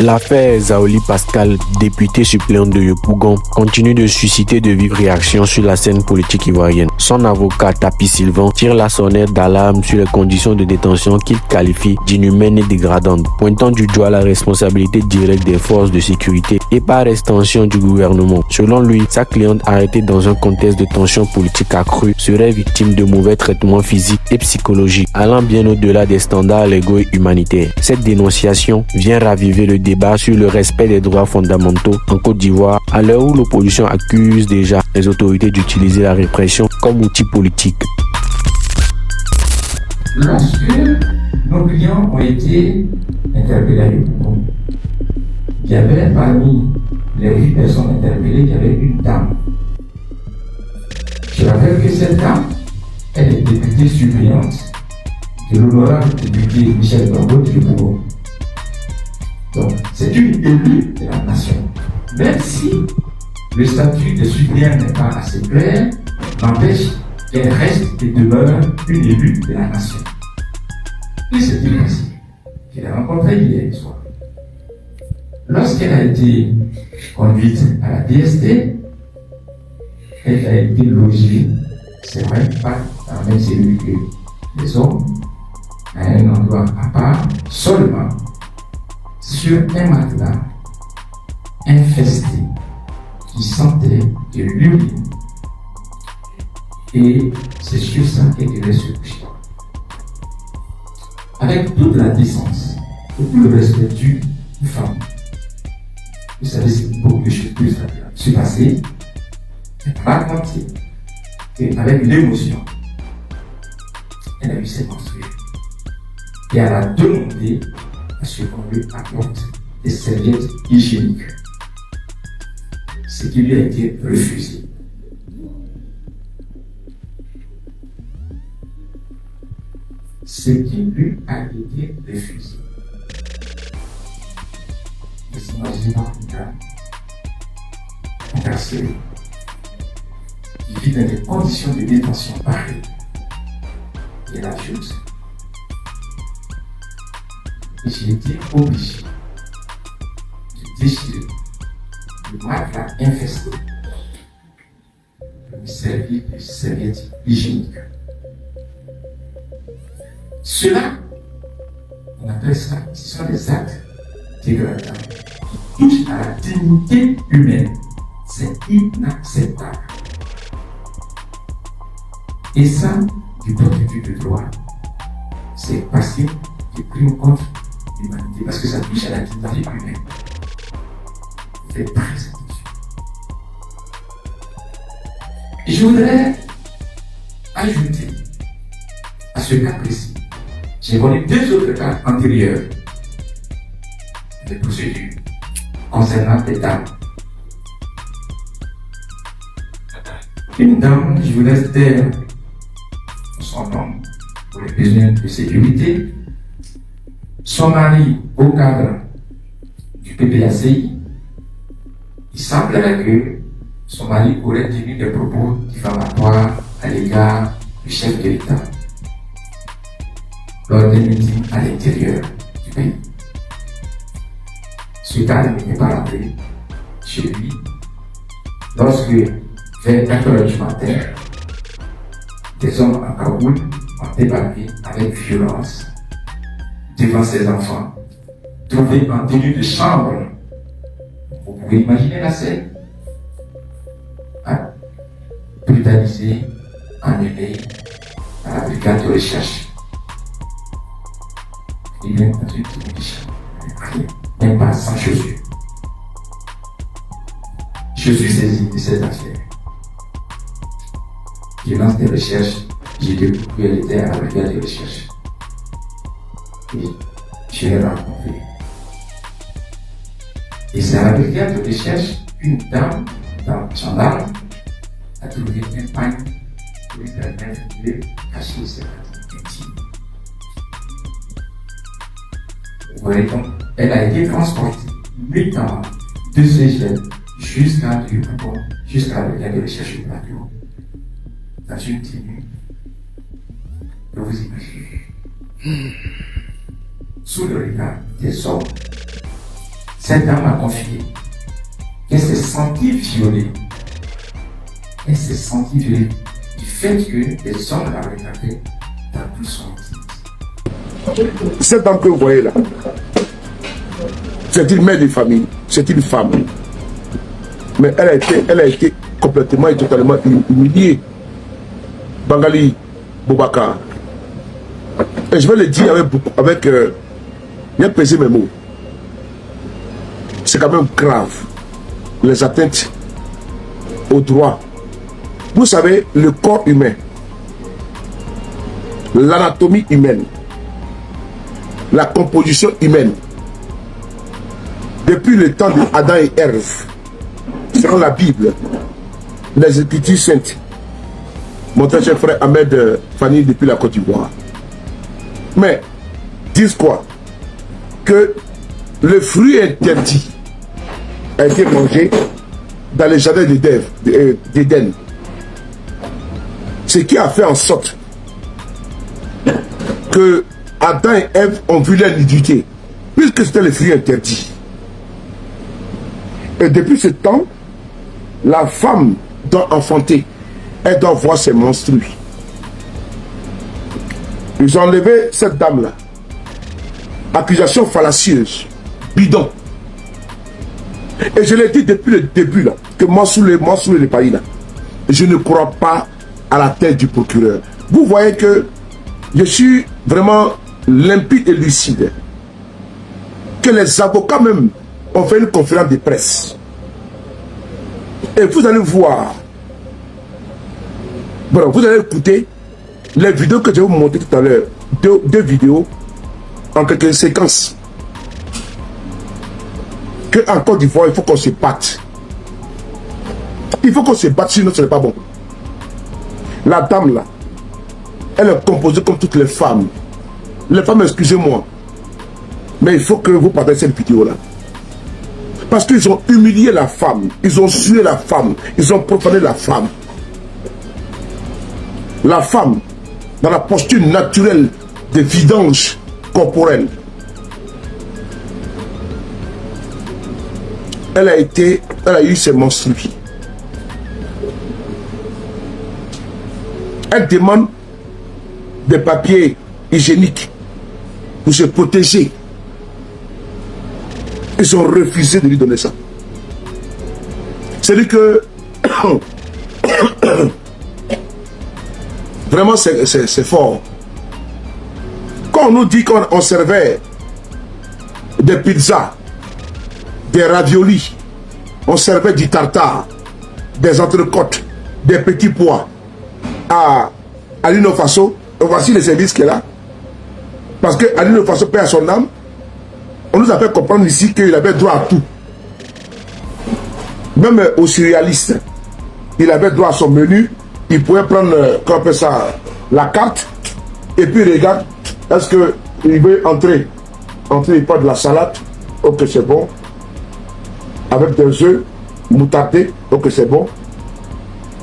L'affaire Zaoli Pascal, député suppléant de Yopougon, continue de susciter de vives réactions sur la scène politique ivoirienne. Son avocat, Tapi Sylvain, tire la sonnette d'alarme sur les conditions de détention qu'il qualifie d'inhumaines et dégradantes, pointant du doigt la responsabilité directe des forces de sécurité et par extension du gouvernement. Selon lui, sa cliente arrêtée dans un contexte de tension politique accrue serait victime de mauvais traitements physiques et psychologiques, allant bien au-delà des standards légaux et humanitaires. Cette dénonciation vient raviver le débat sur le respect des droits fondamentaux en Côte d'Ivoire, à l'heure où l'opposition accuse déjà les autorités d'utiliser la répression comme outil politique. Lorsque nos clients ont été interpellés à Yopougon, il y avait parmi les 8 personnes interpellées, il y avait une dame. Je rappelle que cette dame, elle est députée suppléante de l'honorable député Michel Bambo de Yopougon. Donc, c'est une élue de la nation. Même si le statut de suppléant n'est pas assez clair, n'empêche qu'elle reste et demeure une élue de la nation. Et c'est une ainsi qu'elle a rencontré hier soir. Lorsqu'elle a été conduite à la DST, elle a été logée, c'est vrai, pas dans la même cellule que les hommes, à un endroit à part, seulement sur un matelas infesté qui sentait de l'urine. Et c'est sur ça qu'elle devait se coucher. Avec toute la décence et tout le respect dû aux femmes. Vous savez, c'est beaucoup de choses plus se passer. Elle a raconté qu'avec l'émotion, elle a eu ses menstrues. Et elle a demandé à ce qu'on lui apporte des serviettes hygiéniques. Ce qui lui a été refusé. Ce qui lui a été refusé. Vous imaginez une dame incarcérée qui vit dans des conditions de détention pareilles. Et elle ajoute, j'ai été obligé de déchirer le matelas infesté pour me servir de serviettes hygiéniques. Cela, on appelle ça, ce sont des actes dégradants qui touchent à la dignité humaine. C'est inacceptable. Et ça, du point de vue du droit, c'est passé du crime contre l'humanité parce que ça touche à la dignité humaine. Faites très attention. Et je voudrais ajouter à ce cas précis, j'ai volé 2 autres cas antérieurs de procédures concernant des dames. Une dame, je vous laisse taire son nom pour les besoins de sécurité. Son mari, au cadre du PPACI, il semblerait que son mari aurait tenu des propos diffamatoires à l'égard du chef de l'État lors des meetings à l'intérieur du pays. Ce cas n'était pas rentré chez lui lorsque, vers 4 heures du matin, des hommes à Kaboul ont débarqué avec violence devant ses enfants, trouvés en tenue de chambre. Vous pouvez imaginer la scène. Brutalisés, emmenés à la brigade de recherche. Il vient dans une tenue de chambre, rien, même pas sans chaussures. Je suis saisi de cette affaire. Je lance des recherches, j'ai découvert qu'elle était à la brigade de recherche. Et je l'ai rencontrée. Et c'est à la brigade de recherche qu'une dame, gendarme, a trouvé un pagne pour lui permettre de cacher ses pratiques intimes. Vous voyez donc, elle a été transportée nuitamment de Cégep jusqu'à la brigade de recherche du plateau, dans une tenue que vous imaginez. Sous le regard des hommes, cette dame a confié qu'elle s'est sentie violée. Elle s'est sentie violée du fait que les hommes la regardaient dans tout son intimité. Cette dame que vous voyez là, c'est une mère de famille, c'est une femme. Mais elle a été complètement et totalement humiliée. Bangali Boubacar. Et je vais le dire avec bien peser mes mots. C'est quand même grave, les atteintes aux droits. Vous savez, le corps humain, l'anatomie humaine, la composition humaine, depuis le temps d'Adam et Ève, selon la Bible, les Écritures saintes, mon très cher frère Ahmed Fanny depuis la Côte d'Ivoire. Mais, disent quoi? Que le fruit interdit a été mangé dans les jardins d'Éden. Ce qui a fait en sorte que Adam et Ève ont vu leur nudité, puisque c'était le fruit interdit. Et depuis ce temps, la femme doit enfanter, elle doit voir ses menstrues. Ils ont enlevé cette dame-là. Accusation fallacieuse, bidon. Et je l'ai dit depuis le début, là, que moi, sous les pays, là, je ne crois pas à la tête du procureur. Vous voyez que je suis vraiment limpide et lucide. Que les avocats même ont fait une conférence de presse. Et vous allez voir. Voilà, vous allez écouter les vidéos que je vais vous montrer tout à l'heure. Deux vidéos en quelques séquences. Que en Côte d'Ivoire, il faut qu'on se batte. Il faut qu'on se batte, sinon ce n'est pas bon. La dame là, elle est composée comme toutes les femmes. Les femmes, excusez-moi, mais il faut que vous partagez cette vidéo là. Parce qu'ils ont humilié la femme, ils ont tué la femme, ils ont profané la femme. La femme, dans la posture naturelle de vidange corporelle, elle a eu ses menstrues. Elle demande des papiers hygiéniques pour se protéger. Ils ont refusé de lui donner ça. C'est-à-dire que vraiment c'est fort. Quand on nous dit qu'on servait des pizzas, des raviolis, on servait du tartare, des entrecôtes, des petits pois à l'Union Faso, voici les services qu'il a. Parce qu'à l'Union Faso, paix à son âme, on nous a fait comprendre ici qu'il avait droit à tout. Même aux surréalistes, il avait droit à son menu. Il pouvait prendre, qu'on appelle ça, la carte. Et puis il regarde, est-ce qu'il veut entrer? Il prend de la salade, ok c'est bon. Avec des œufs moutardés, ok c'est bon.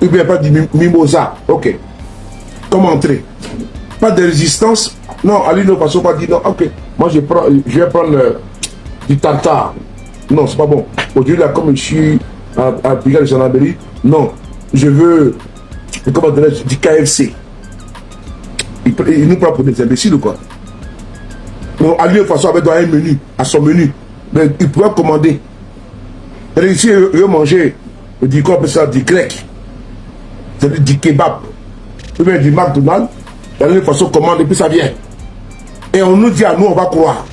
Il vient pas du mimosa, ok. Comment entrer? Pas de résistance. Non, à l'Union Faso va dire non, ok. Moi je vais prendre du tartare. Non, c'est pas bon. Aujourd'hui là, comme je suis à Brigade de gendarmerie, non, je veux comment dirais-je, du KFC. Il nous prend pour des imbéciles ou quoi? Donc, à l'Union Faso avait droit à un menu, à son menu. Mais il pouvait commander. Et ici, il veut manger du quoi, ça, du grec. C'est-à-dire du kebab. Ou bien du McDonald's. Et l'Union Faso commande et puis ça vient. Et on nous dit à nous, on va croire.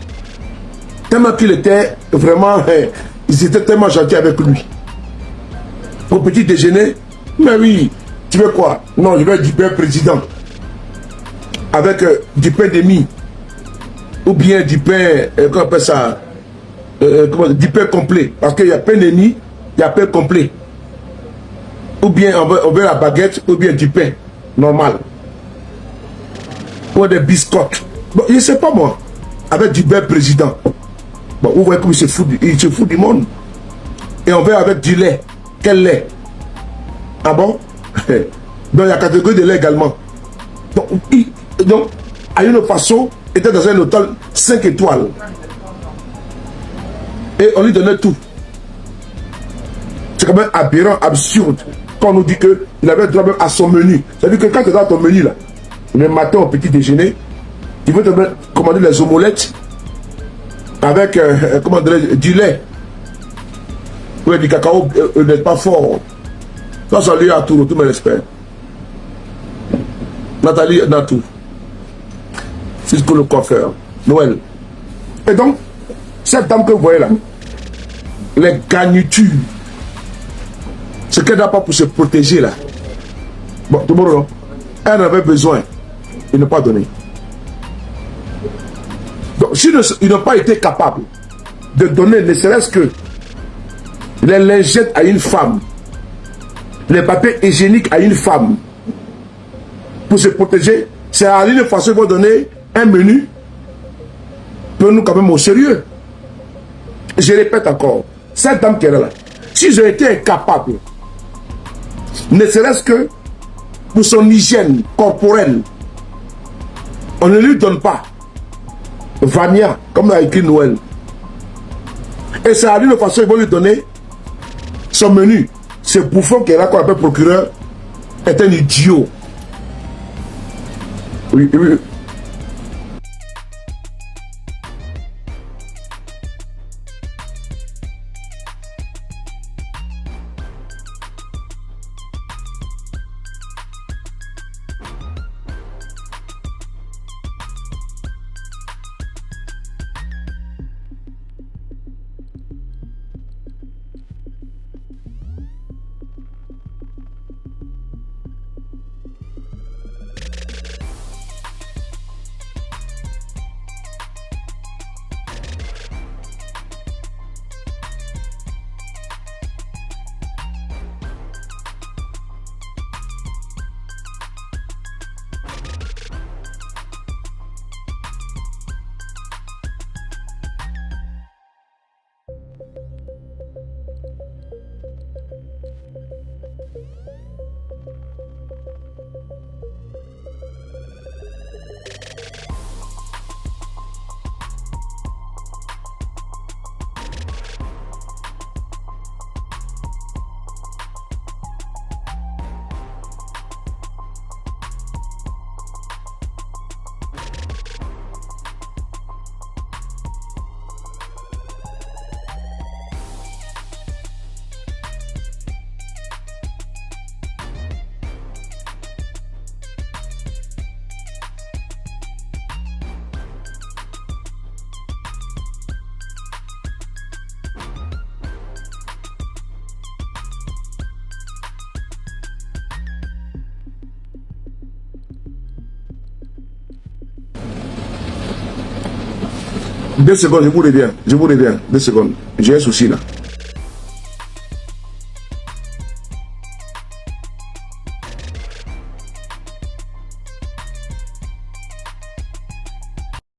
Tellement qu'il était vraiment, ils étaient tellement gentils avec lui. Au petit déjeuner, mais oui, tu veux quoi? Non, je veux du pain président. Avec du pain de mie. Ou bien du pain, comment on appelle ça? Du pain complet. Parce qu'il y a pain de mie, il y a pain complet. Ou bien on veut la baguette, ou bien du pain normal. Ou des biscottes. Bon, je ne sais pas moi. Avec du beurre président. Bon, vous voyez comme il se fout du monde. Et on veut avec du lait. Quel lait? Ah bon? Donc il y a catégorie de lait également. Donc à une façon, était dans un hôtel 5 étoiles. Et on lui donnait tout. C'est quand même aberrant, absurde. Quand on nous dit qu'il avait droit même à son menu. C'est-à-dire que quand tu es dans ton menu, là, le matin au petit déjeuner, il veut te commander les omelettes avec du lait. Oui, du cacao n'est pas fort. Ça, ça lui a tout mes respects. Nathalie Natou. C'est ce que le coiffeur. Noël. Et donc, cette dame que vous voyez là, les garnitures, ce qu'elle n'a pas pour se protéger là. Bon, tout le monde, elle en avait besoin. Il n'a pas donné. Donc, s'ils n'ont pas été capables de donner, ne serait-ce que les lingettes à une femme, les papiers hygiéniques à une femme, pour se protéger, c'est à l'une façon qu'ils vont donner un menu. Prenons-nous quand même au sérieux. Je répète encore, cette dame qui est là, s'ils ont été incapables, ne serait-ce que pour son hygiène corporelle, on ne lui donne pas Vania, comme l'a écrit Noël. Et c'est à lui de façon, ils vont lui donner son menu. Ce bouffon qui est là, qu'on appelle procureur, est un idiot. Oui, oui. Deux secondes, je vous reviens. 2 secondes. J'ai un souci là.